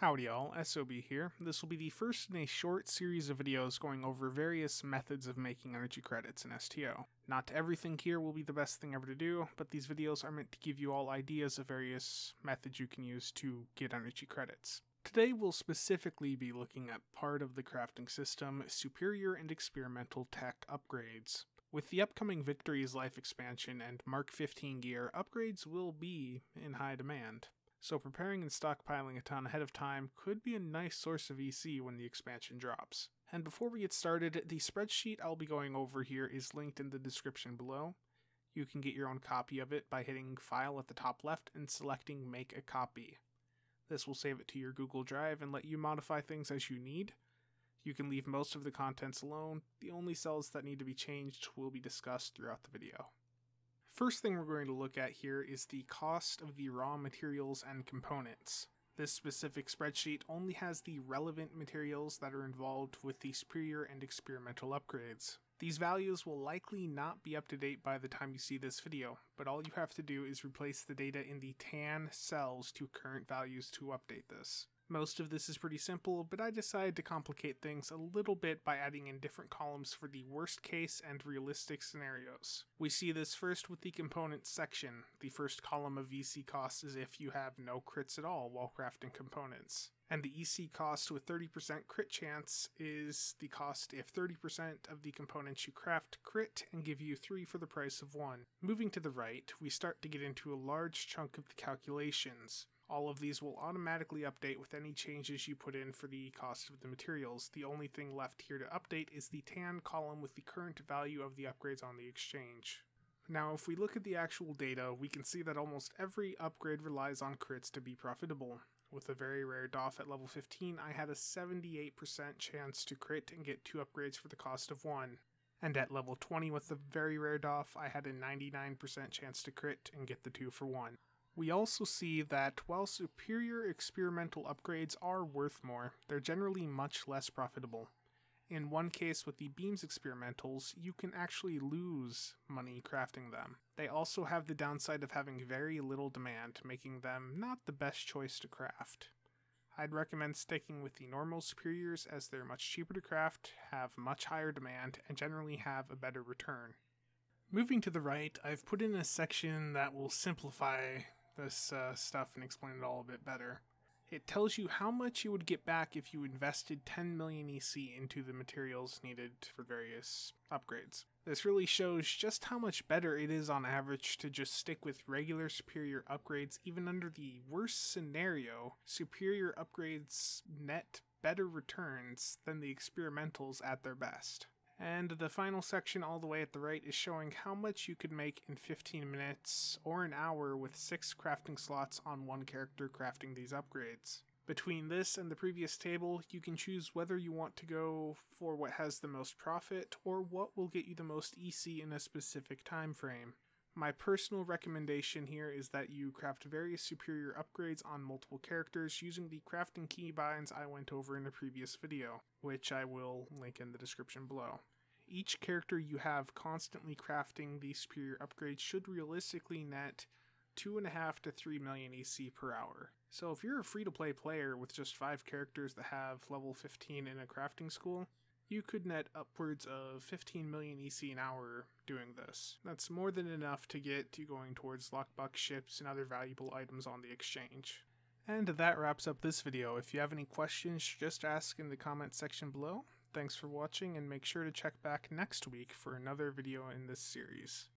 Howdy all, SOB here. This will be the first in a short series of videos going over various methods of making energy credits in STO. Not everything here will be the best thing ever to do, but these videos are meant to give you all ideas of various methods you can use to get energy credits. Today we'll specifically be looking at part of the crafting system, superior and experimental tech upgrades. With the upcoming Victory's Life expansion and Mark 15 gear, upgrades will be in high demand. So preparing and stockpiling a ton ahead of time could be a nice source of EC when the expansion drops. And before we get started, the spreadsheet I'll be going over here is linked in the description below. You can get your own copy of it by hitting File at the top left and selecting Make a Copy. This will save it to your Google Drive and let you modify things as you need. You can leave most of the contents alone. The only cells that need to be changed will be discussed throughout the video. First thing we're going to look at here is the cost of the raw materials and components. This specific spreadsheet only has the relevant materials that are involved with the superior and experimental upgrades. These values will likely not be up to date by the time you see this video, but all you have to do is replace the data in the tan cells to current values to update this. Most of this is pretty simple, but I decided to complicate things a little bit by adding in different columns for the worst case and realistic scenarios. We see this first with the components section. The first column of VC costs is if you have no crits at all while crafting components. And the EC cost with 30% crit chance is the cost if 30% of the components you craft crit and give you 3 for the price of 1. Moving to the right, we start to get into a large chunk of the calculations. All of these will automatically update with any changes you put in for the cost of the materials. The only thing left here to update is the tan column with the current value of the upgrades on the exchange. Now, if we look at the actual data, we can see that almost every upgrade relies on crits to be profitable. With a very rare DOF at level 15, I had a 78% chance to crit and get 2 upgrades for the cost of 1. And at level 20 with the very rare DOF, I had a 99% chance to crit and get the 2 for 1. We also see that while superior experimental upgrades are worth more, they're generally much less profitable. In one case with the beams experimentals, you can actually lose money crafting them. They also have the downside of having very little demand, making them not the best choice to craft. I'd recommend sticking with the normal superiors as they're much cheaper to craft, have much higher demand, and generally have a better return. Moving to the right, I've put in a section that will simplify this stuff and explain it all a bit better. It tells you how much you would get back if you invested 10 million EC into the materials needed for various upgrades. This really shows just how much better it is on average to just stick with regular superior upgrades. Even under the worst scenario, superior upgrades net better returns than the experimentals at their best. And the final section all the way at the right is showing how much you could make in 15 minutes or an hour with 6 crafting slots on one character crafting these upgrades. Between this and the previous table, you can choose whether you want to go for what has the most profit or what will get you the most EC in a specific time frame. My personal recommendation here is that you craft various superior upgrades on multiple characters using the crafting keybinds I went over in a previous video, which I will link in the description below. Each character you have constantly crafting these superior upgrades should realistically net 2.5 to 3 million EC per hour. So if you're a free-to-play player with just 5 characters that have level 15 in a crafting school, you could net upwards of 15 million EC an hour doing this. That's more than enough to get you going towards lockbox ships and other valuable items on the exchange. And that wraps up this video. If you have any questions, just ask in the comment section below. Thanks for watching, and make sure to check back next week for another video in this series.